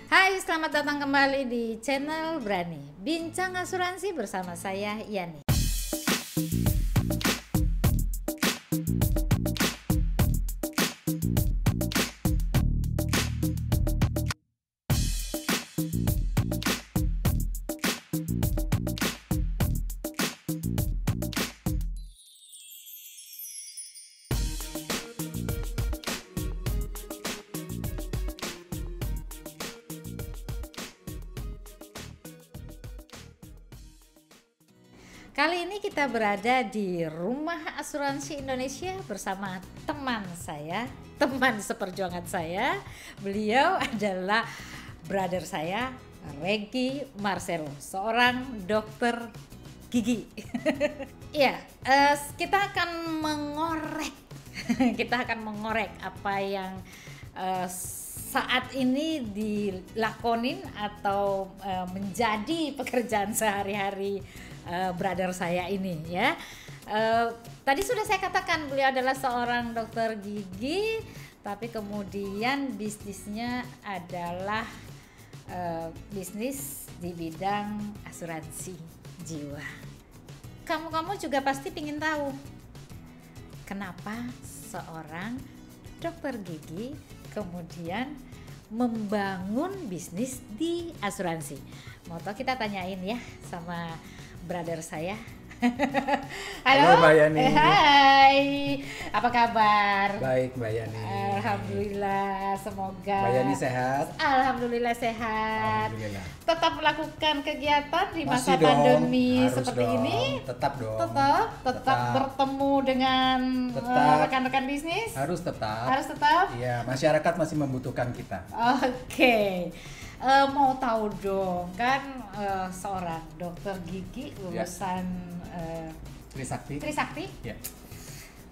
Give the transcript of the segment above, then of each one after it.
Hai, selamat datang kembali di channel Berani Bincang Asuransi bersama saya Yani. Kali ini kita berada di Rumah Asuransi Indonesia bersama teman saya, teman seperjuangan saya. Beliau adalah brother saya, Reggy Marcelo, seorang dokter gigi. Iya, kita akan mengorek, kita akan mengorek apa yang saat ini dilakonin atau menjadi pekerjaan sehari-hari brother saya ini ya. Tadi sudah saya katakan beliau adalah seorang dokter gigi, tapi kemudian bisnisnya adalah bisnis di bidang asuransi jiwa. Kamu juga pasti ingin tahu kenapa seorang dokter gigi kemudian membangun bisnis di asuransi. Mau tau kita tanyain ya sama brother saya. Halo Mbak Yani. Hai, apa kabar? Baik Mbak Yani. Alhamdulillah, semoga Mbak Yani sehat. Alhamdulillah sehat. Alhamdulillah. Tetap melakukan kegiatan di masa Masih dong, pandemi harus seperti dong. ini. Tetap dong. Tetap bertemu dengan rekan-rekan bisnis. Harus tetap. Harus tetap. Iya, masyarakat masih membutuhkan kita. Oke. Mau tahu dong kan seorang dokter gigi lulusan Trisakti. Trisakti. Ya.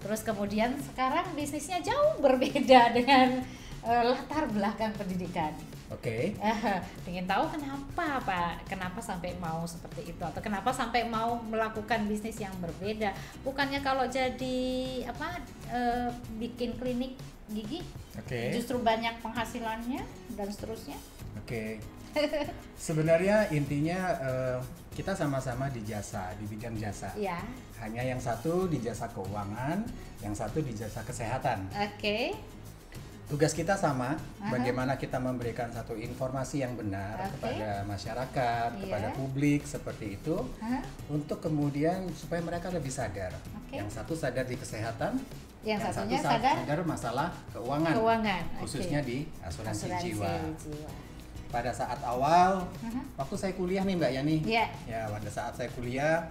Terus kemudian sekarang bisnisnya jauh berbeda dengan latar belakang pendidikan. Oke. Pengen tahu kenapa Pak? Kenapa sampai mau seperti itu atau kenapa sampai mau melakukan bisnis yang berbeda? Bukannya kalau jadi bikin klinik gigi Oke. justru banyak penghasilannya dan seterusnya? Oke. Sebenarnya intinya kita sama-sama di jasa, di bidang jasa. Ya. Hanya yang satu di jasa keuangan, yang satu di jasa kesehatan. Oke. Tugas kita sama, bagaimana kita memberikan satu informasi yang benar Oke. kepada masyarakat, Iya. kepada publik seperti itu, untuk kemudian supaya mereka lebih sadar. Oke. Yang satu sadar di kesehatan, Yang satu satunya sadar masalah keuangan, keuangan. khususnya Oke. di asuransi Asuransi jiwa. Pada saat awal, waktu saya kuliah nih Mbak Yani, Iya. ya pada saat saya kuliah,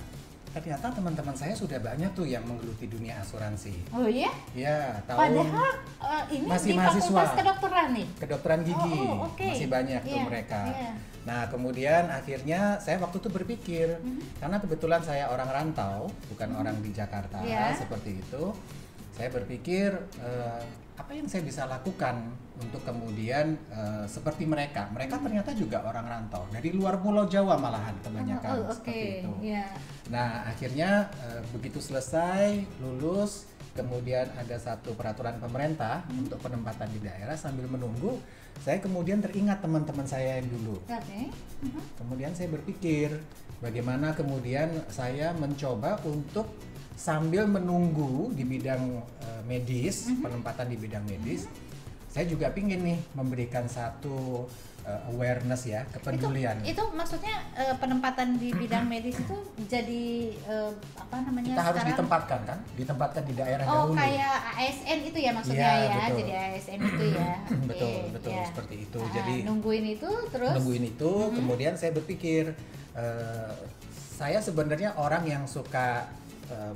ternyata teman-teman saya sudah banyak tuh yang menggeluti dunia asuransi. Oh iya? Ya, Padahal ini masih di mahasiswa. fakultas kedokteran nih. Kedokteran gigi, Oke. masih banyak tuh Iya, mereka. iya. Nah kemudian akhirnya saya waktu itu berpikir, karena kebetulan saya orang rantau, bukan orang di Jakarta, Iya. seperti itu. Saya berpikir apa yang saya bisa lakukan untuk kemudian seperti mereka. Mereka ternyata juga orang rantau dari luar Pulau Jawa malahan kebanyakan seperti itu. Iya. Nah akhirnya begitu selesai lulus, kemudian ada satu peraturan pemerintah untuk penempatan di daerah. Sambil menunggu, saya kemudian teringat teman-teman saya yang dulu. Oke. Kemudian saya berpikir bagaimana kemudian saya mencoba untuk sambil menunggu di bidang medis, penempatan di bidang medis, saya juga pingin nih memberikan satu awareness ya, kepedulian. Itu maksudnya penempatan di bidang medis itu jadi apa namanya Kita harus sekarang? ditempatkan kan, ditempatkan di daerah Oh, dahulu. kayak ASN itu ya maksudnya Iya, ya, betul. jadi ASN itu ya. Oke, Betul ya. seperti itu. Ah, Jadi nungguin itu terus. nungguin itu, kemudian saya berpikir saya sebenarnya orang yang suka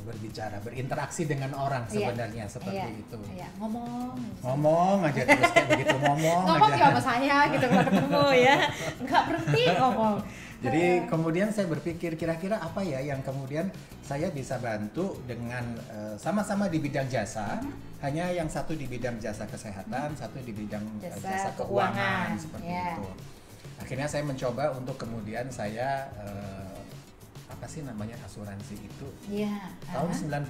berbicara, berinteraksi dengan orang Iya, sebenarnya seperti iya, itu. Iya, ngomong. Ngomong aja terus kayak begitu ngomong Ngomong aja. ya sama saya gitu kalau ketemu ya, nggak berhenti ngomong. Jadi kemudian saya berpikir kira-kira apa ya yang kemudian saya bisa bantu dengan sama-sama di bidang jasa, hanya yang satu di bidang jasa kesehatan, satu di bidang jasa keuangan seperti ya. itu. Akhirnya saya mencoba untuk kemudian saya apa sih namanya asuransi itu. Iya. Tahun 95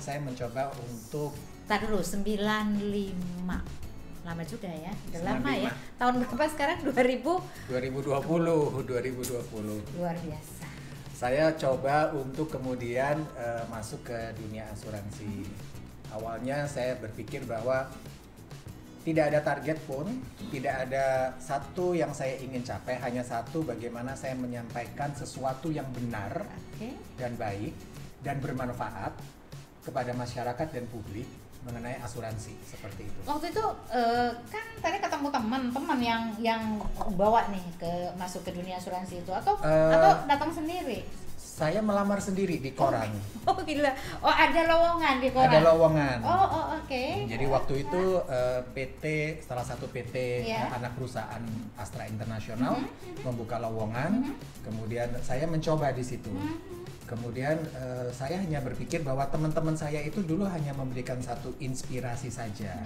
saya mencoba untuk Tar dulu 95. lama juga ya, udah 95. lama ya. Tahun berapa sekarang? 2000? 2020. Luar biasa. Saya coba untuk kemudian masuk ke dunia asuransi. Awalnya saya berpikir bahwa tidak ada target pun, tidak ada satu yang saya ingin capai, hanya satu, bagaimana saya menyampaikan sesuatu yang benar dan baik dan bermanfaat kepada masyarakat dan publik mengenai asuransi, seperti itu. Waktu itu kan tadi ketemu teman yang bawa nih masuk ke dunia asuransi itu, atau datang sendiri? Saya melamar sendiri di koran. Oh gila, oh ada lowongan di koran? Ada lowongan. Oh oke. Jadi waktu itu salah satu PT anak perusahaan Astra International membuka lowongan, kemudian saya mencoba di situ. Kemudian saya hanya berpikir bahwa teman-teman saya itu dulu hanya memberikan satu inspirasi saja,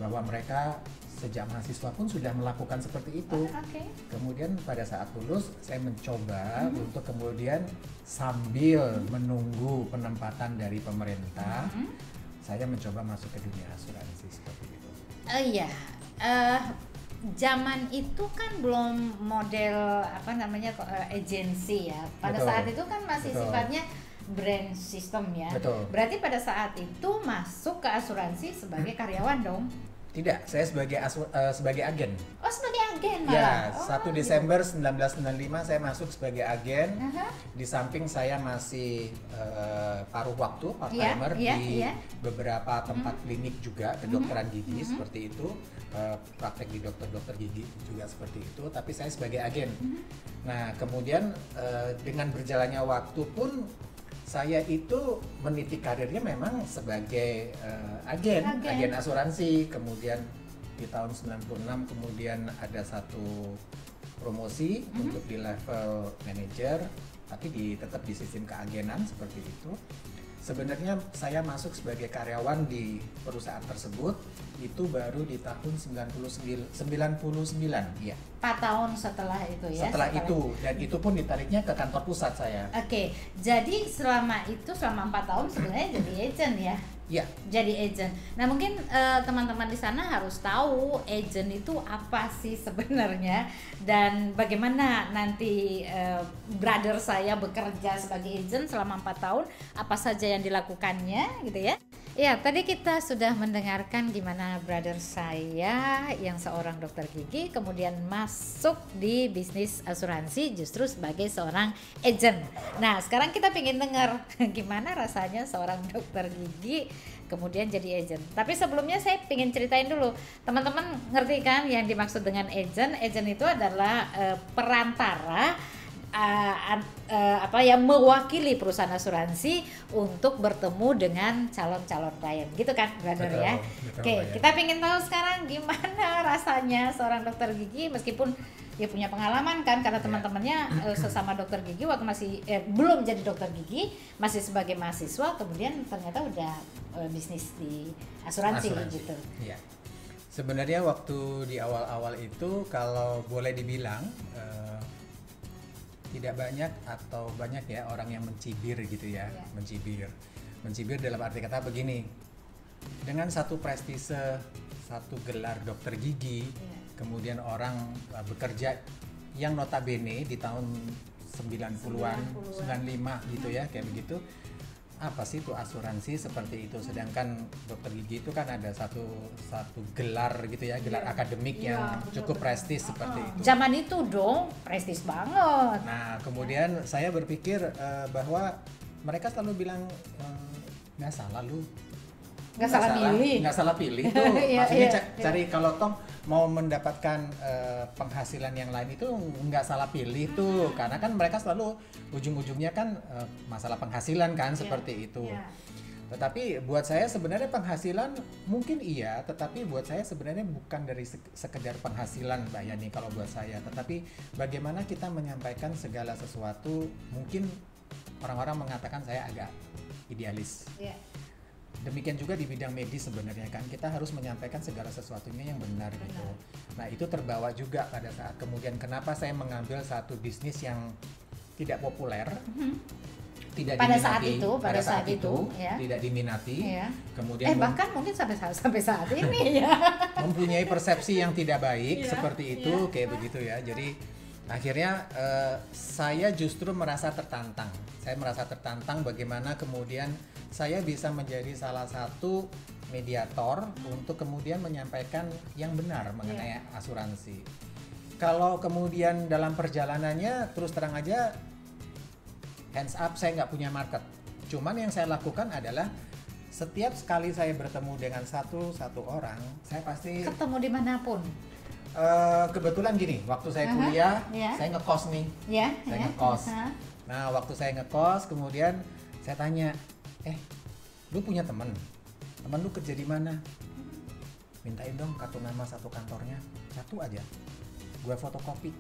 bahwa mereka sejak mahasiswa pun sudah melakukan seperti itu. Kemudian pada saat lulus saya mencoba untuk kemudian sambil menunggu penempatan dari pemerintah, saya mencoba masuk ke dunia asuransi seperti itu. Iya. Zaman itu kan belum model agensi ya. Pada saat itu kan masih sifatnya brand system ya. Berarti pada saat itu masuk ke asuransi sebagai karyawan dong? Tidak, saya sebagai agen. Oh, sebagai agen malah? Ya, 1 Desember 1995 saya masuk sebagai agen. Di samping saya masih paruh waktu, part-timer di beberapa tempat klinik juga, kedokteran gigi seperti itu. Praktek di dokter gigi juga seperti itu, tapi saya sebagai agen. Nah, kemudian dengan berjalannya waktu pun saya itu meniti karirnya memang sebagai agen asuransi. Kemudian di tahun 96 kemudian ada satu promosi untuk di level manager, tapi tetap di sistem keagenan seperti itu. Sebenarnya saya masuk sebagai karyawan di perusahaan tersebut itu baru di tahun 99 ya. 4 tahun setelah itu ya. Setelah itu, dan itu pun ditariknya ke kantor pusat saya. Oke. Jadi selama 4 tahun sebenarnya jadi agent ya. Iya. Jadi agent. Nah, mungkin teman-teman di sana harus tahu agent itu apa sih sebenarnya, dan bagaimana nanti brother saya bekerja sebagai agent selama 4 tahun, apa saja yang dilakukannya gitu ya. Ya, tadi kita sudah mendengarkan gimana brother saya yang seorang dokter gigi kemudian masuk di bisnis asuransi justru sebagai seorang agent. Nah, sekarang kita pengen dengar gimana rasanya seorang dokter gigi kemudian jadi agent. Tapi sebelumnya saya pengen ceritain dulu. Teman-teman ngerti kan yang dimaksud dengan agent? Agent itu adalah perantara yang mewakili perusahaan asuransi untuk bertemu dengan calon-calon klien, gitu kan, brother? Betul, ya. betul, Oke, ya. kita pengen tahu sekarang gimana rasanya seorang dokter gigi, meskipun dia punya pengalaman kan, karena teman-temannya sesama dokter gigi waktu masih belum jadi dokter gigi, masih sebagai mahasiswa, kemudian ternyata udah bisnis di asuransi. Gitu. Iya. Sebenarnya waktu di awal-awal itu kalau boleh dibilang tidak banyak atau banyak ya orang yang mencibir gitu ya, mencibir dalam arti kata begini, dengan satu prestise, satu gelar dokter gigi, kemudian orang bekerja yang notabene di tahun 90-an, 95 gitu ya, kayak begitu, apa sih itu asuransi seperti itu, sedangkan dokter gigi itu kan ada satu gelar gitu ya, gelar akademik yang cukup prestis seperti itu. Zaman itu dong prestis banget. Nah, kemudian saya berpikir bahwa mereka selalu bilang nggak salah lu, nggak salah pilih tuh. Maksudnya cari kalau toh mau mendapatkan penghasilan yang lain itu nggak salah pilih tuh, karena kan mereka selalu ujung-ujungnya kan masalah penghasilan kan, seperti itu. Tetapi buat saya sebenarnya penghasilan mungkin iya, tetapi buat saya sebenarnya bukan dari sekedar penghasilan, Mbak Yani, kalau buat saya, tetapi bagaimana kita menyampaikan segala sesuatu. Mungkin orang-orang mengatakan saya agak idealis. Demikian juga di bidang medis sebenarnya kan, kita harus menyampaikan segala sesuatunya yang benar gitu. Nah, itu terbawa juga pada saat kemudian kenapa saya mengambil satu bisnis yang tidak populer, tidak pada diminati, pada saat itu ya. tidak diminati, Ya. kemudian Bahkan mungkin sampai saat ini ya. mempunyai persepsi yang tidak baik Iya, seperti itu, kayak begitu ya. Jadi akhirnya saya justru merasa tertantang. Saya merasa tertantang bagaimana kemudian saya bisa menjadi salah satu mediator untuk kemudian menyampaikan yang benar mengenai asuransi. Kalau kemudian dalam perjalanannya terus terang aja hands up, saya nggak punya market. Cuman yang saya lakukan adalah setiap sekali saya bertemu dengan satu orang, saya pasti Ketemu dimanapun. kebetulan gini, waktu saya kuliah, saya ngekos nih, saya ngekos. Nah, waktu saya ngekos, kemudian saya tanya, lu punya teman lu kerja di mana? Mintain dong kartu nama satu kantornya, satu aja, gue fotokopi.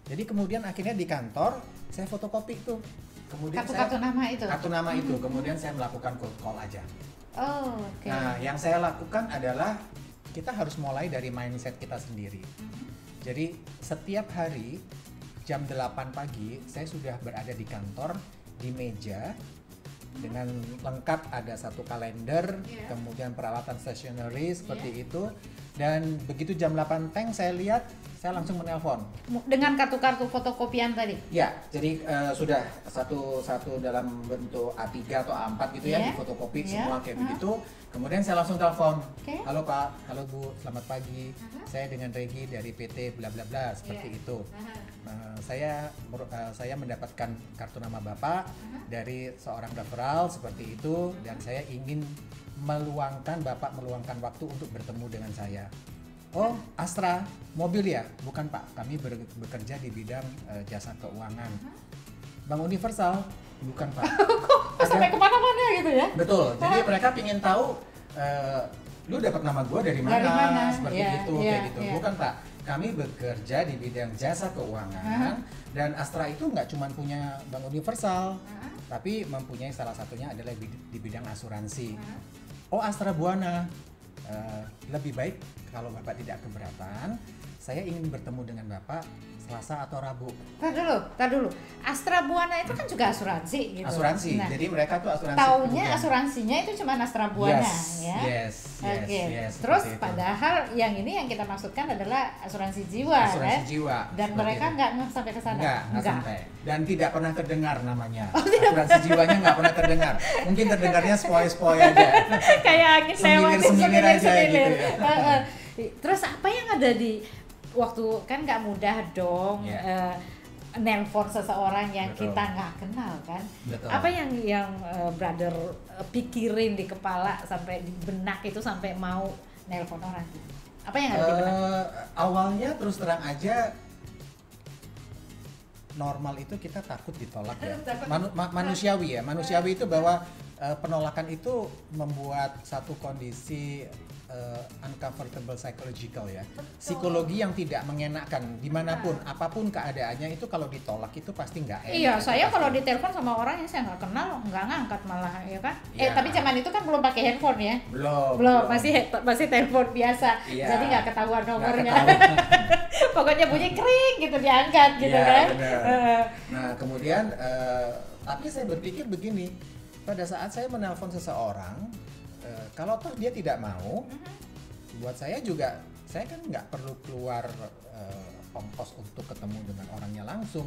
Jadi kemudian akhirnya di kantor saya fotokopi itu. Kemudian kartu nama itu. Kemudian saya melakukan cold call aja. Oh, oke. Nah, yang saya lakukan adalah kita harus mulai dari mindset kita sendiri. Jadi setiap hari jam 8 pagi saya sudah berada di kantor, di meja dengan lengkap, ada satu kalender, kemudian peralatan stationery seperti itu. Dan begitu jam 8 teng saya lihat, saya langsung menelpon. Dengan kartu-kartu fotokopian tadi? Ya, jadi sudah satu dalam bentuk A3 atau A4 gitu ya, di fotokopi semua kayak begitu. Kemudian saya langsung telepon. Halo Pak, halo Bu, selamat pagi. Saya dengan Regi dari PT bla bla bla, seperti itu. Saya mendapatkan kartu nama Bapak dari seorang referral seperti itu, dan saya ingin Bapak meluangkan waktu untuk bertemu dengan saya. Oh, Astra mobil ya? Bukan Pak, kami bekerja di bidang jasa keuangan. Bank Universal? Bukan Pak. Kok sampai kemana-mana gitu ya? Betul, jadi mereka ingin tahu lu dapat nama gue dari mana? Seperti itu, kayak gitu. Bukan Pak, kami bekerja di bidang jasa keuangan, dan Astra itu nggak cuma punya Bank Universal, tapi mempunyai salah satunya adalah di bidang asuransi. Oh, Astra Buana, lebih baik kalau Bapak tidak keberatan, saya ingin bertemu dengan Bapak Selasa atau Rabu. Tar dulu. Astra Buana itu kan juga asuransi gitu. Asuransi. Nah, jadi mereka tuh asuransi. Taunya asuransinya itu cuma Astra Buana ya. Yes. Terus padahal yang ini yang kita maksudkan adalah asuransi jiwa. Asuransi jiwa. Dan mereka nggak sampai ke sana. Nggak sampai. Dan tidak pernah terdengar namanya. Asuransi jiwanya nggak pernah terdengar. Mungkin terdengarnya spoi-spoi aja. Kayak angin lewat, semilir aja gitu ya. Terus apa yang ada di waktu, kan nggak mudah dong nelpon seseorang yang kita nggak kenal kan. Apa yang brother pikirin di kepala sampai di benak itu sampai mau nelpon orang gitu? Apa yang ada di benak? Awalnya terus terang aja normal itu kita takut ditolak ya. Manusiawi itu bahwa penolakan itu membuat satu kondisi uncomfortable psychological ya. Psikologi yang tidak mengenakan dimanapun, apapun keadaannya itu kalau ditolak itu pasti nggak enak. Iya, saya kalau ditelepon sama orang yang saya nggak kenal nggak ngangkat malah ya kan. Tapi zaman itu kan belum pakai handphone ya. Belum. Masih telepon biasa. Jadi nggak ketahuan nomornya. Pokoknya bunyi kering gitu diangkat gitu kan. Nah kemudian tapi saya berpikir begini, pada saat saya menelpon seseorang, kalau toh dia tidak mau, buat saya juga, saya kan nggak perlu keluar ongkos untuk ketemu dengan orangnya langsung.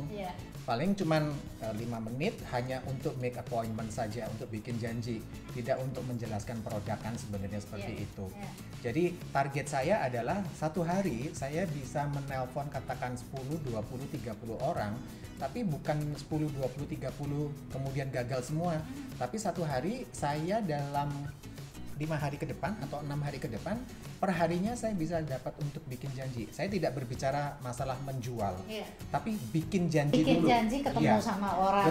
Paling cuman 5 menit hanya untuk make appointment saja, untuk bikin janji, tidak untuk menjelaskan produk kan sebenarnya seperti itu. Jadi target saya adalah satu hari saya bisa menelpon katakan 10, 20, 30 orang, tapi bukan 10, 20, 30 kemudian gagal semua, tapi satu hari saya dalam 5 hari ke depan atau 6 hari ke depan, perharinya saya bisa dapat untuk bikin janji. Saya tidak berbicara masalah menjual, tapi bikin janji dulu. Bikin janji ketemu sama orang.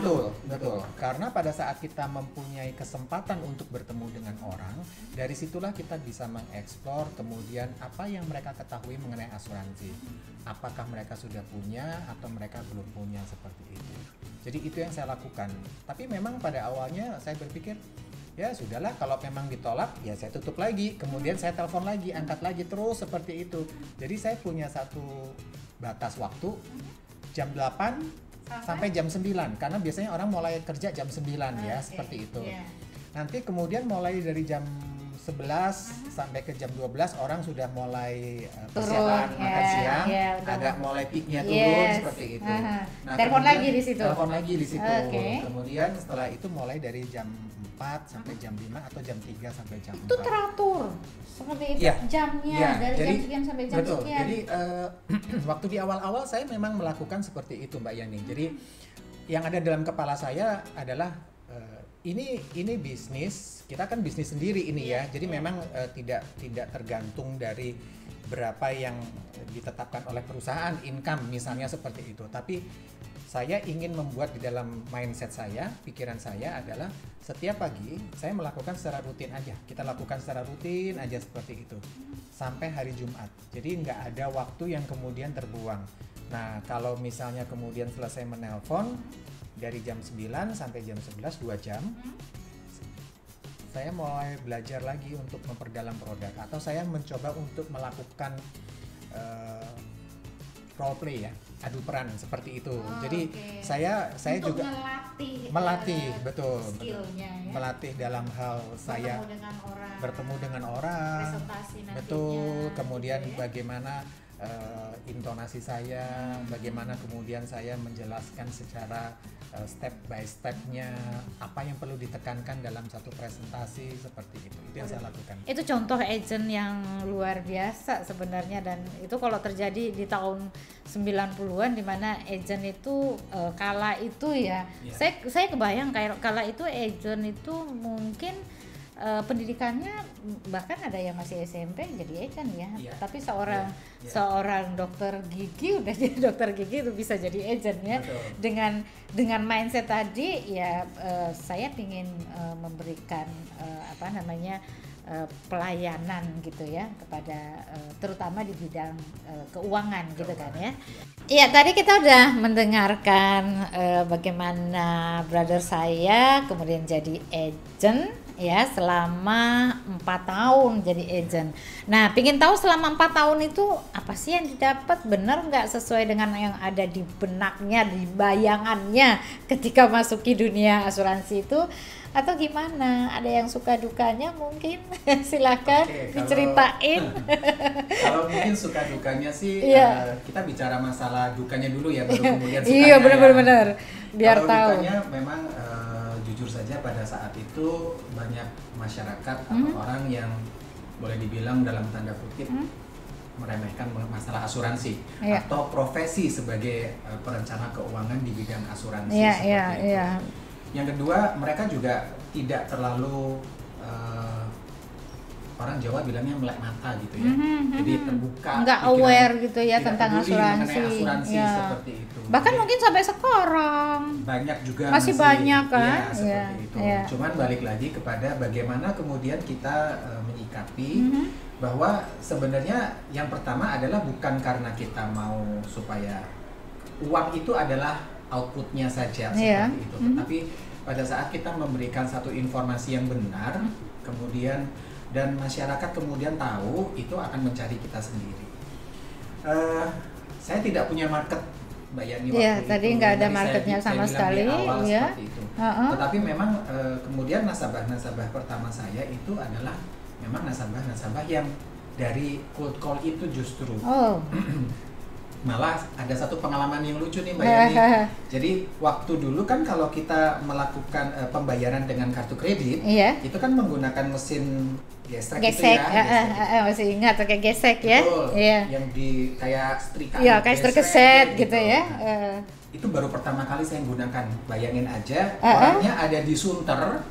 Betul. Karena pada saat kita mempunyai kesempatan untuk bertemu dengan orang, dari situlah kita bisa mengeksplor kemudian apa yang mereka ketahui mengenai asuransi. Apakah mereka sudah punya atau mereka belum punya, seperti itu. Jadi itu yang saya lakukan. Tapi memang pada awalnya saya berpikir, ya sudahlah, kalau memang ditolak ya saya tutup lagi, kemudian saya telepon lagi, angkat lagi, terus seperti itu. Jadi saya punya satu batas waktu, jam 8 sampai jam 9 karena biasanya orang mulai kerja jam 9 ya, seperti itu. Nanti kemudian mulai dari jam 11 sampai ke jam 12 orang sudah mulai persiapan makan siang, agak mulai peaknya turun seperti itu. Nah, telepon lagi di situ. Kemudian setelah itu mulai dari jam 4 sampai jam 5 atau jam 3 sampai jam 4. Itu teratur seperti itu jamnya dari jam sekian sampai jam sekian. Jadi waktu di awal-awal saya memang melakukan seperti itu Mbak Yani. Jadi yang ada dalam kepala saya adalah ini bisnis, kita kan bisnis sendiri ini ya. Jadi memang tidak tergantung dari berapa yang ditetapkan oleh perusahaan, income misalnya seperti itu. Tapi saya ingin membuat di dalam mindset saya, pikiran saya adalah setiap pagi saya melakukan secara rutin aja. Kita lakukan secara rutin aja seperti itu sampai hari Jumat. Jadi nggak ada waktu yang kemudian terbuang. Nah, kalau misalnya kemudian selesai menelpon dari jam 9 sampai jam 11, 2 jam, saya mulai belajar lagi untuk memperdalam produk, atau saya mencoba untuk melakukan role play ya, adu peran seperti itu. Jadi saya untuk juga melatih betul, skillnya, ya? Melatih dalam hal saya bertemu dengan orang, betul. Kemudian bagaimana intonasi saya, bagaimana kemudian saya menjelaskan secara step by stepnya apa yang perlu ditekankan dalam satu presentasi, seperti itu yang saya lakukan. Itu contoh agent yang luar biasa sebenarnya, dan itu kalau terjadi di tahun 90-an di mana agent itu kala itu ya. Saya kebayang kayak kala itu agent itu mungkin pendidikannya bahkan ada yang masih SMP jadi agent ya, tapi seorang dokter gigi udah jadi dokter gigi itu bisa jadi agent ya. Dengan mindset tadi ya, saya ingin memberikan pelayanan gitu ya kepada terutama di bidang keuangan gitu kan ya. Iya, tadi kita udah mendengarkan bagaimana brother saya kemudian jadi agent ya selama 4 tahun jadi agent. Nah, pingin tahu selama 4 tahun itu apa sih yang didapat, benar nggak sesuai dengan yang ada di benaknya, di bayangannya ketika masuki dunia asuransi itu, atau gimana? Ada yang suka dukanya mungkin? Silakan diceritain. Kalau mungkin suka dukanya sih kita bicara masalah dukanya dulu ya, baru kemudian sukanya. Iya, benar-benar biar kalau tahu. Dukanya memang jujur saja pada saat itu banyak masyarakat atau orang yang boleh dibilang dalam tanda kutip meremehkan masalah asuransi atau profesi sebagai perencana keuangan di bidang asuransi seperti itu. Yang kedua, mereka juga tidak terlalu orang Jawa bilangnya melek mata gitu ya. Jadi terbuka, nggak aware gitu ya tentang asuransi ya. Seperti itu. Bahkan mungkin sampai sekarang banyak juga masih banyak kan seperti itu. Cuman balik lagi kepada bagaimana kemudian kita menyikapi bahwa sebenarnya yang pertama adalah bukan karena kita mau supaya uang itu adalah outputnya saja seperti itu, tetapi pada saat kita memberikan satu informasi yang benar, kemudian dan masyarakat kemudian tahu, itu akan mencari kita sendiri. Saya tidak punya market, Mbak Yani, waktu itu. Tadi nggak ada marketnya sama sekali. Seperti itu. Tetapi memang kemudian nasabah-nasabah pertama saya itu adalah memang nasabah-nasabah yang dari cold call itu justru. Malah ada satu pengalaman yang lucu nih Mbak Yani. Jadi waktu dulu kan kalau kita melakukan pembayaran dengan kartu kredit, itu kan menggunakan mesin gesek gitu ya. Masih ingat pakai gesek ya. Betul. Yang di kayak setrika. Iya, kayak setrika gitu ya. Itu baru pertama kali saya gunakan. Bayangin aja, orangnya ada di Sunter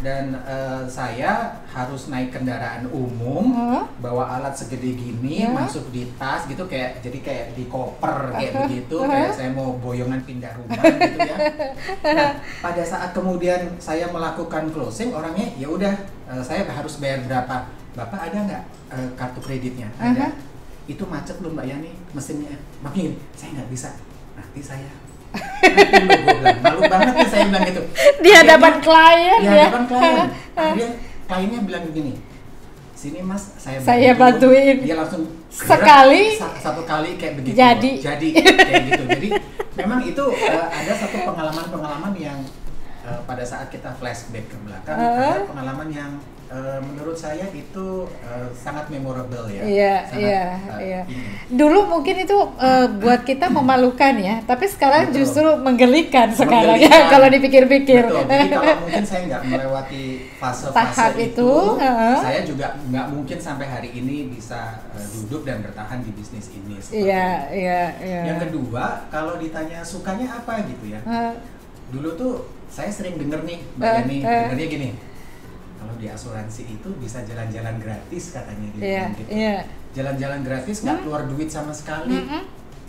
dan saya harus naik kendaraan umum, bawa alat segede gini, masuk di tas gitu, kayak jadi kayak di koper kayak begitu, kayak saya mau boyongan pindah rumah gitu ya. Nah, pada saat kemudian saya melakukan closing, orangnya ya udah, saya harus bayar berapa? Bapak ada nggak kartu kreditnya? Ada. Itu macet loh Mbak Yani, mesinnya. Makin saya nggak bisa. Nanti saya malu banget nih saya bilang gitu di hadapan klien. Di hadapan klien. Akhirnya kliennya bilang begini, sini Mas, saya bantuin. Dia langsung satu kali kayak begitu. Jadi kayak gitu. Jadi memang itu ada satu pengalaman-pengalaman yang pada saat kita flashback ke belakang, ada pengalaman yang menurut saya itu sangat memorable ya. Iya, iya. Dulu mungkin itu buat kita memalukan ya, tapi sekarang Betul. justru menggelikan sekarang ya kalau dipikir-pikir. Betul. Jadi kalau mungkin saya nggak melewati fase-fase Tahap itu, itu, saya juga nggak mungkin sampai hari ini bisa duduk dan bertahan di bisnis ini. Iya, Itu. iya. Yang kedua, kalau ditanya sukanya apa gitu ya. Dulu tuh saya sering denger nih, Mbak Yani, dengernya gini. Kalau di asuransi itu bisa jalan-jalan gratis katanya gitu. Iya. Jalan-jalan gratis nggak keluar duit sama sekali.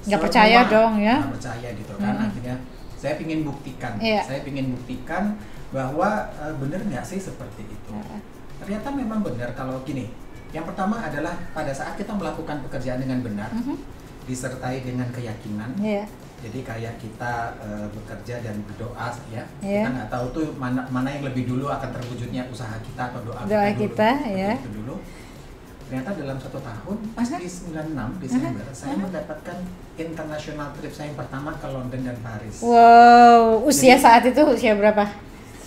Nggak percaya dong ya. Nggak percaya gitu kan. Akhirnya saya ingin buktikan. Iya. Saya ingin buktikan bahwa bener nggak sih seperti itu. Ternyata memang benar kalau gini. Yang pertama adalah pada saat kita melakukan pekerjaan dengan benar, disertai dengan keyakinan. Iya. Jadi kayak kita bekerja dan berdoa ya, Iya. kita nggak tahu tuh mana yang lebih dulu akan terwujudnya usaha kita atau doa Doa kita kita, dulu. ya. Itu dulu. Ternyata dalam 1 tahun, pas di 96 Desember, saya mendapatkan international trip saya yang pertama ke London dan Paris. Wow, usia Jadi- saat itu usia berapa?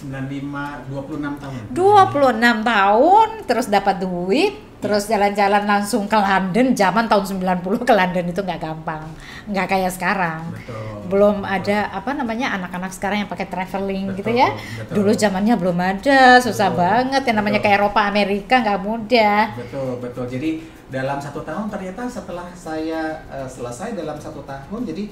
26 tahun. 26 tahun, terus dapat duit, terus jalan-jalan langsung ke London. Zaman tahun 90 ke London itu nggak gampang, nggak kayak sekarang. Betul. Belum Betul. ada apa namanya anak-anak sekarang yang pakai traveling Betul, gitu ya. betul. Dulu zamannya belum ada, susah Betul, banget. Yang namanya betul. ke Eropa, Amerika nggak mudah. Betul. Jadi dalam 1 tahun ternyata setelah saya selesai dalam 1 tahun, jadi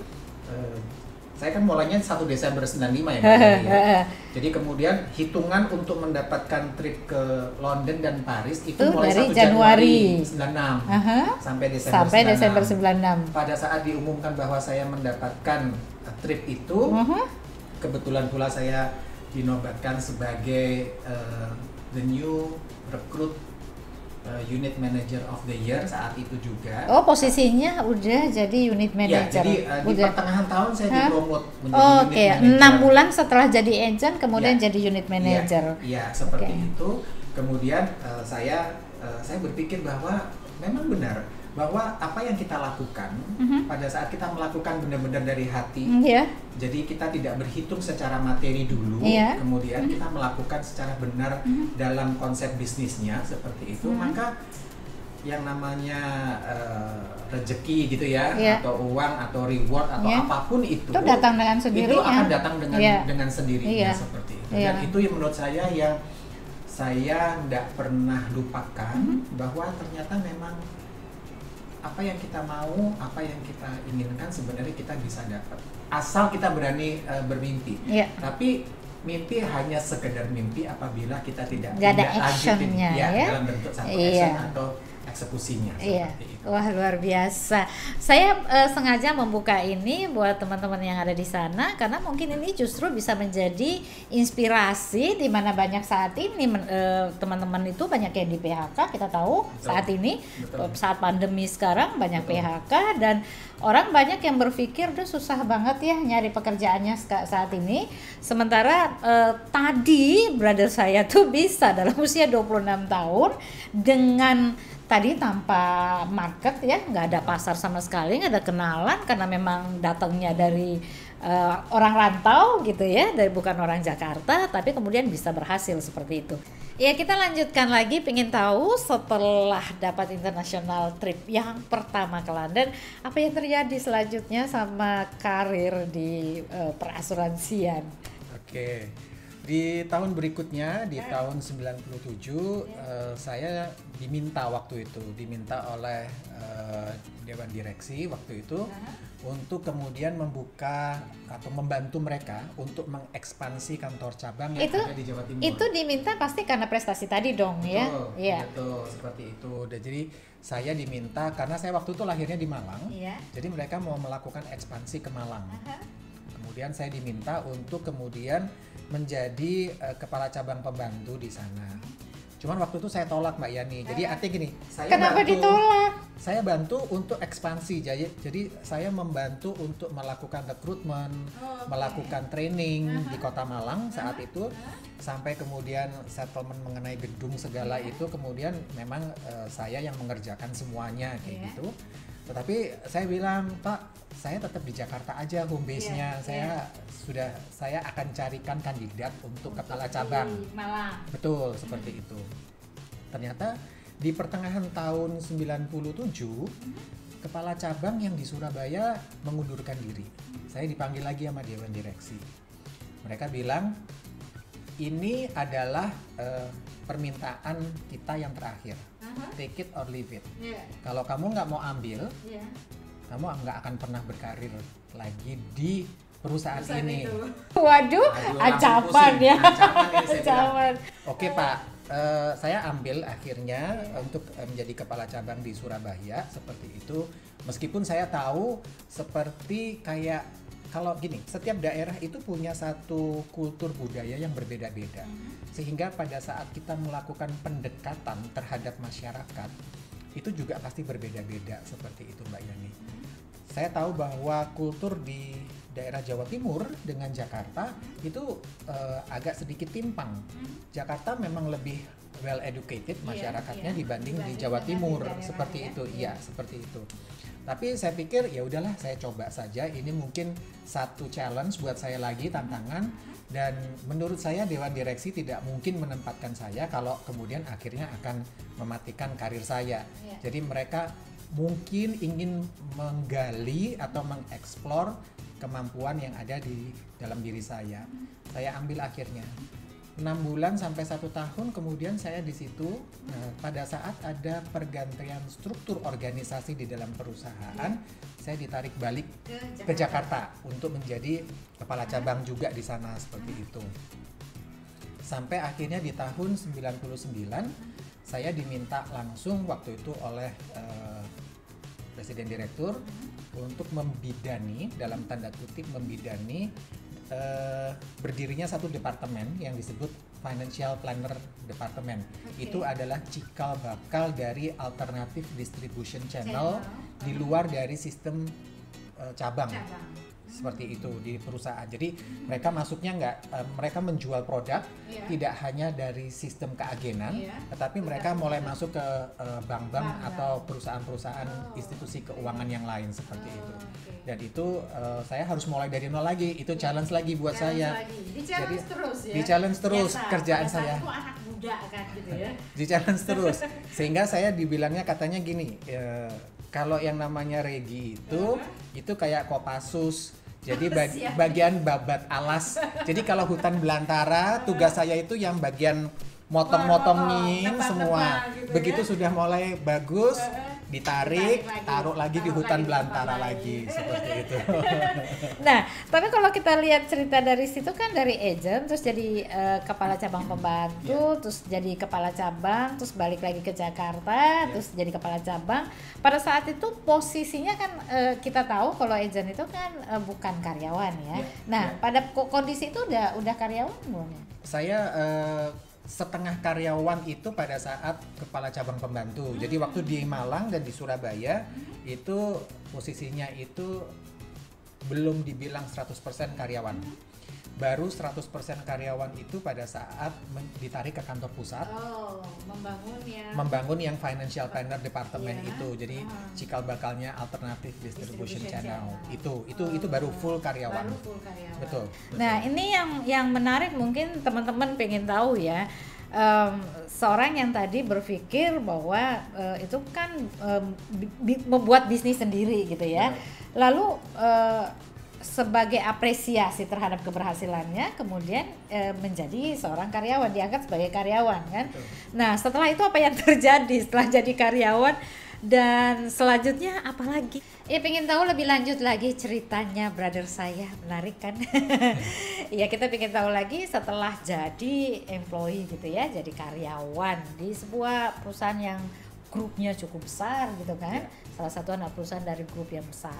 saya kan mulainya 1 Desember 95 ya, Mbak Yani ya. Jadi kemudian hitungan untuk mendapatkan trip ke London dan Paris itu mulai dari 1 Januari 96 Aha. sampai Desember Sampai 96. Desember 96. Pada saat diumumkan bahwa saya mendapatkan trip itu, kebetulan pula saya dinobatkan sebagai the new recruit unit manager of the year saat itu juga. Oh, posisinya udah jadi unit Ya, manager. jadi di Udah. pertengahan tahun saya Hah? dipromot menjadi Oh, unit oke, manager. 6 bulan setelah jadi agent kemudian Ya. jadi unit manager. Iya, seperti Oke. itu. Kemudian saya berpikir bahwa memang benar bahwa apa yang kita lakukan pada saat kita melakukan benar-benar dari hati. Iya. Jadi kita tidak berhitung secara materi dulu, Iya. kemudian kita melakukan secara benar dalam konsep bisnisnya seperti itu, maka yang namanya rezeki gitu ya, Iya. atau uang atau reward atau Iya. apapun itu datang dengan sendirinya. itu akan datang dengan Iya. dengan sendirinya Iya. seperti itu. Iya. Dan itu yang menurut saya yang saya tidak pernah lupakan bahwa ternyata memang apa yang kita mau, apa yang kita inginkan sebenarnya kita bisa dapat. Asal kita berani bermimpi. Iya. Tapi mimpi hanya sekedar mimpi apabila kita tidak Nggak ada tindak lanjutin, actionnya, ya? dalam bentuk satu Iya. action atau eksekusinya Iya, seperti itu. wah luar biasa. Saya sengaja membuka ini buat teman-teman yang ada di sana karena mungkin ini justru bisa menjadi inspirasi di mana banyak saat ini teman-teman itu banyak yang di PHK, kita tahu. Betul. Saat ini Betul. saat pandemi sekarang banyak Betul. PHK dan orang banyak yang berpikir udah susah banget ya nyari pekerjaannya saat ini. Sementara tadi brother saya tuh bisa dalam usia 26 tahun dengan tadi tanpa market ya, nggak ada pasar sama sekali, nggak ada kenalan karena memang datangnya dari orang rantau gitu ya, dari bukan orang Jakarta, tapi kemudian bisa berhasil seperti itu. Ya kita lanjutkan lagi, pengen tahu setelah dapat international trip yang pertama ke London, apa yang terjadi selanjutnya sama karir di perasuransian? Oke. Di tahun berikutnya, di tahun 97, saya diminta waktu itu, oleh Dewan Direksi waktu itu untuk kemudian membuka atau membantu mereka untuk mengekspansi kantor cabang yang ada di Jawa Timur. Itu diminta pasti karena prestasi tadi dong. Betul, ya? Iya. betul, seperti itu. Dan jadi saya diminta, karena saya waktu itu lahirnya di Malang, Iya. jadi mereka mau melakukan ekspansi ke Malang. Kemudian saya diminta untuk kemudian menjadi kepala cabang pembantu di sana. Cuman waktu itu saya tolak, Mbak Yani. Jadi artinya gini, Kenapa ditolak? saya bantu untuk ekspansi. Jadi saya membantu untuk melakukan rekrutmen, melakukan training di Kota Malang saat itu, sampai kemudian settlement mengenai gedung segala itu kemudian memang saya yang mengerjakan semuanya kayak gitu. Tetapi saya bilang, Pak, saya tetap di Jakarta aja home base-nya. Saya akan carikan kandidat untuk kepala cabang. Malang. Betul, seperti itu. Ternyata di pertengahan tahun 97, kepala cabang yang di Surabaya mengundurkan diri. Saya dipanggil lagi sama Dewan Direksi. Mereka bilang, ini adalah permintaan kita yang terakhir. Take it or leave it. Kalau kamu nggak mau ambil, kamu nggak akan pernah berkarir lagi di perusahaan ini. Waduh, ancaman ya. Ancaman ini saya bilang. Ancaman. Oke Pak, saya ambil akhirnya untuk menjadi kepala cabang di Surabaya seperti itu. Meskipun saya tahu seperti kayak kalau gini, setiap daerah itu punya satu kultur budaya yang berbeda-beda. Sehingga pada saat kita melakukan pendekatan terhadap masyarakat, itu juga pasti berbeda-beda seperti itu Mbak Yani. Saya tahu bahwa kultur di daerah Jawa Timur dengan Jakarta itu agak sedikit timpang. Jakarta memang lebih well educated masyarakatnya dibanding di Jawa Timur seperti itu. Iya, seperti itu. Tapi saya pikir ya udahlah, saya coba saja. Ini mungkin satu challenge buat saya lagi, tantangan. Dan menurut saya Dewan Direksi tidak mungkin menempatkan saya kalau kemudian akhirnya akan mematikan karir saya. Jadi mereka mungkin ingin menggali atau mengeksplor kemampuan yang ada di dalam diri saya. Saya ambil akhirnya 6 bulan sampai 1 tahun kemudian saya di situ. Pada saat ada pergantian struktur organisasi di dalam perusahaan, saya ditarik balik ke Jakarta untuk menjadi kepala cabang juga di sana seperti itu. Sampai akhirnya di tahun 99 saya diminta langsung waktu itu oleh Presiden Direktur untuk membidani, dalam tanda kutip membidani, berdirinya satu departemen yang disebut Financial Planner Department. Itu adalah cikal bakal dari alternative distribution channel di luar dari sistem cabang. Seperti itu di perusahaan. Jadi mereka masuknya mereka menjual produk tidak hanya dari sistem keagenan, tetapi mereka mulai masuk ke bank-bank atau perusahaan-perusahaan institusi keuangan yang lain seperti itu. Dan itu saya harus mulai dari nol lagi. Itu challenge lagi buat saya. Di-challenge terus ya. Di-challenge terus kerjaan saya. Itu anak muda kan gitu ya. Di-challenge terus. Sehingga saya dibilangnya katanya gini, kalau yang namanya Regi itu kayak Kopassus. Jadi bagian babat alas. Jadi kalau hutan belantara, tugas saya itu yang bagian motong-motongin semua. gitu Begitu ya. sudah mulai bagus, ditarik, taruh lagi di hutan belantara lagi seperti itu. Nah, tapi kalau kita lihat cerita dari situ kan dari agent, terus jadi kepala cabang pembantu, terus jadi kepala cabang, terus balik lagi ke Jakarta, terus jadi kepala cabang. Pada saat itu posisinya kan kita tahu kalau agent itu kan bukan karyawan ya. Nah, pada kondisi itu udah karyawan belum ya? Saya setengah karyawan itu pada saat kepala cabang pembantu. Jadi waktu di Malang dan di Surabaya itu posisinya itu belum dibilang 100% karyawan. Baru 100% karyawan itu pada saat ditarik ke kantor pusat. Membangun yang Financial Planner Department itu. Jadi cikal bakalnya Alternative Distribution Channel. Itu baru full karyawan. Betul. Nah, ini yang menarik mungkin teman-teman pengen tahu ya. Seorang yang tadi berpikir bahwa itu kan membuat bisnis sendiri gitu ya. Lalu sebagai apresiasi terhadap keberhasilannya kemudian menjadi seorang karyawan, diangkat sebagai karyawan kan. Nah, setelah itu apa yang terjadi setelah jadi karyawan dan selanjutnya apa lagi? Ya pengen tahu lebih lanjut lagi ceritanya brother saya, menarik kan? Ya kita pengen tahu lagi setelah jadi employee gitu ya, jadi karyawan di sebuah perusahaan yang grupnya cukup besar gitu kan, salah satu anak perusahaan dari grup yang besar.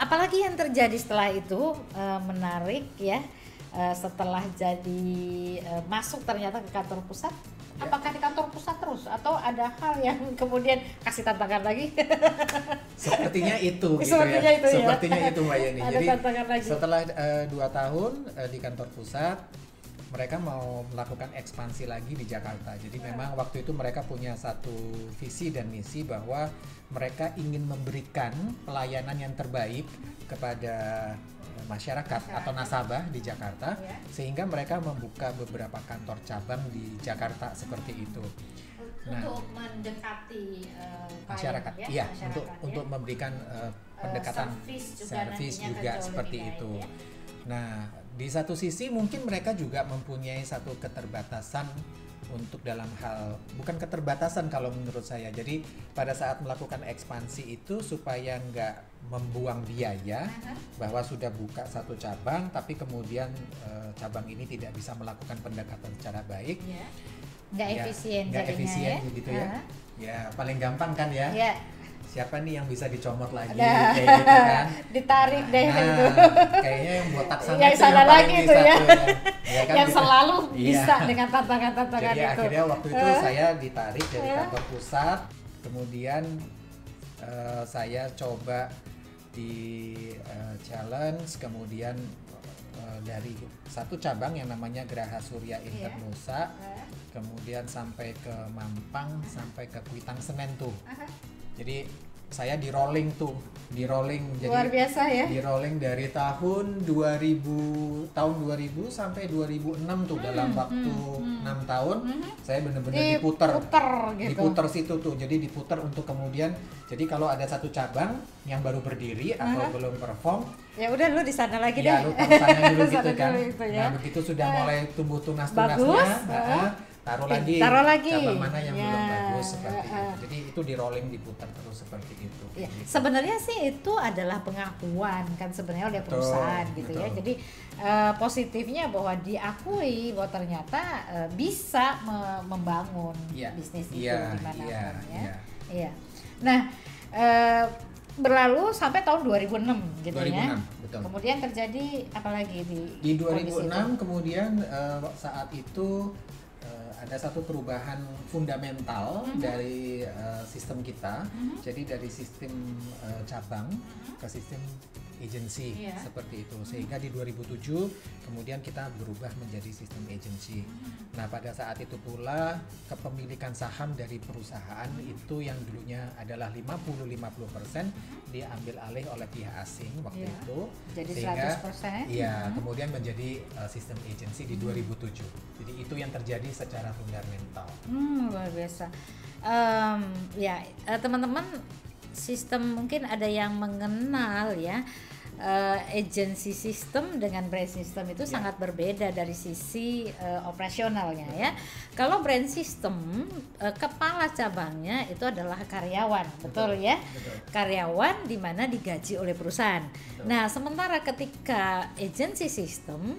Apalagi yang terjadi setelah itu menarik ya, setelah jadi masuk ternyata ke kantor pusat. Apakah di kantor pusat terus atau ada hal yang kemudian kasih tantangan lagi? Sepertinya itu gitu Sepertinya ya. itu ya. Sepertinya itu Mbak Yani. Ada Jadi tantangan lagi. setelah 2 tahun di kantor pusat, mereka mau melakukan ekspansi lagi di Jakarta. Jadi memang waktu itu mereka punya satu visi dan misi bahwa mereka ingin memberikan pelayanan yang terbaik kepada masyarakat atau nasabah di Jakarta, sehingga mereka membuka beberapa kantor cabang di Jakarta seperti itu. Untuk mendekati masyarakat, ya? iya, untuk memberikan pendekatan servis juga seperti itu. Ya? Nah, di satu sisi mungkin mereka juga mempunyai satu keterbatasan untuk dalam hal, bukan keterbatasan kalau menurut saya. Jadi pada saat melakukan ekspansi itu supaya nggak membuang biaya, bahwa sudah buka satu cabang tapi kemudian cabang ini tidak bisa melakukan pendekatan secara baik. Nggak efisien, nggak efisien begitu ya. Ya paling gampang kan ya. Siapa nih yang bisa dicomot lagi kayak gitu kan? Ditarik deh itu. Kayaknya yang botak sana yang itu sana yang lagi itu ya. Kan, yang gitu. selalu bisa dengan tantangan-tantangan itu. Jadi akhirnya waktu itu saya ditarik dari kantor pusat, kemudian saya coba di challenge, kemudian dari satu cabang yang namanya Geraha Surya Internusa, kemudian sampai ke Mampang, sampai ke Kuitang Senen tuh. Jadi saya di rolling jadi luar biasa ya. di rolling dari tahun 2000 sampai 2006 tuh, dalam waktu 6 tahun saya benar-benar diputer situ tuh. Jadi diputer untuk kemudian, jadi kalau ada satu cabang yang baru berdiri atau belum perform, ya udah lu di sana lagi ya, deh. lu taruh sana dulu gitu kan. Gitu ya. Nah begitu sudah mulai tumbuh tunas-tunasnya, taruh lagi cabang mana yang belum bagus seperti itu. Jadi itu di rolling, diputar terus seperti itu. Ya, gitu. sebenarnya sih itu adalah pengakuan kan sebenarnya oleh perusahaan gitu ya. Jadi positifnya bahwa diakui bahwa ternyata bisa membangun bisnis itu di mana-mana ya. Iya. Nah, berlalu sampai tahun 2006 gitu 2006, ya. Betul. Kemudian terjadi apa lagi di 2006 kemudian saat itu ada satu perubahan fundamental dari sistem kita. Jadi dari sistem cabang ke sistem agency seperti itu. Sehingga di 2007 kemudian kita berubah menjadi sistem agency. Nah, pada saat itu pula kepemilikan saham dari perusahaan itu yang dulunya adalah 50-50% diambil alih oleh pihak asing waktu itu. Jadi sehingga 100%. Iya, kemudian menjadi sistem agency di 2007. Jadi itu yang terjadi secara fundamental. Luar biasa. Teman-teman, sistem mungkin ada yang mengenal ya, agency system dengan brand system itu sangat berbeda dari sisi operasionalnya ya. Kalau brand system, kepala cabangnya itu adalah karyawan, betul ya? Betul. Karyawan di mana digaji oleh perusahaan. Betul. Nah, sementara ketika agency system,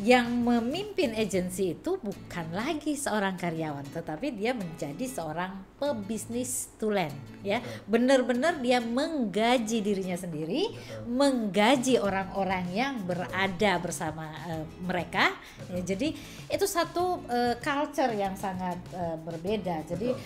yang memimpin agensi itu bukan lagi seorang karyawan, tetapi dia menjadi seorang pebisnis tulen ya. Benar-benar dia menggaji dirinya sendiri, menggaji orang-orang yang berada bersama mereka ya. Jadi itu satu culture yang sangat berbeda. Jadi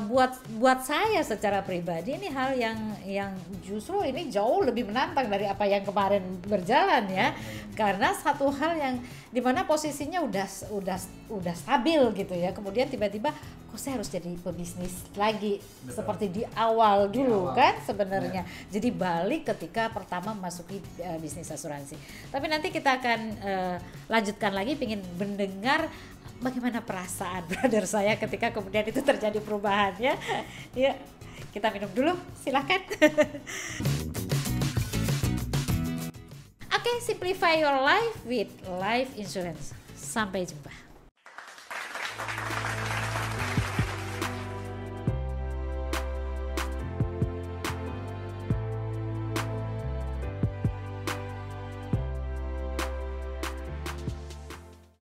buat saya secara pribadi ini hal yang justru ini jauh lebih menantang dari apa yang kemarin berjalan ya. Karena satu hal yang dimana posisinya udah stabil gitu ya, kemudian tiba-tiba kok saya harus jadi pebisnis lagi. Seperti di awal dulu kan sebenarnya. Jadi balik ketika pertama masuki bisnis asuransi. Tapi nanti kita akan lanjutkan lagi, pengen mendengar bagaimana perasaan brother saya ketika kemudian itu terjadi perubahannya. Ya, kita minum dulu, silakan. Oke, simplify your life with life insurance. Sampai jumpa.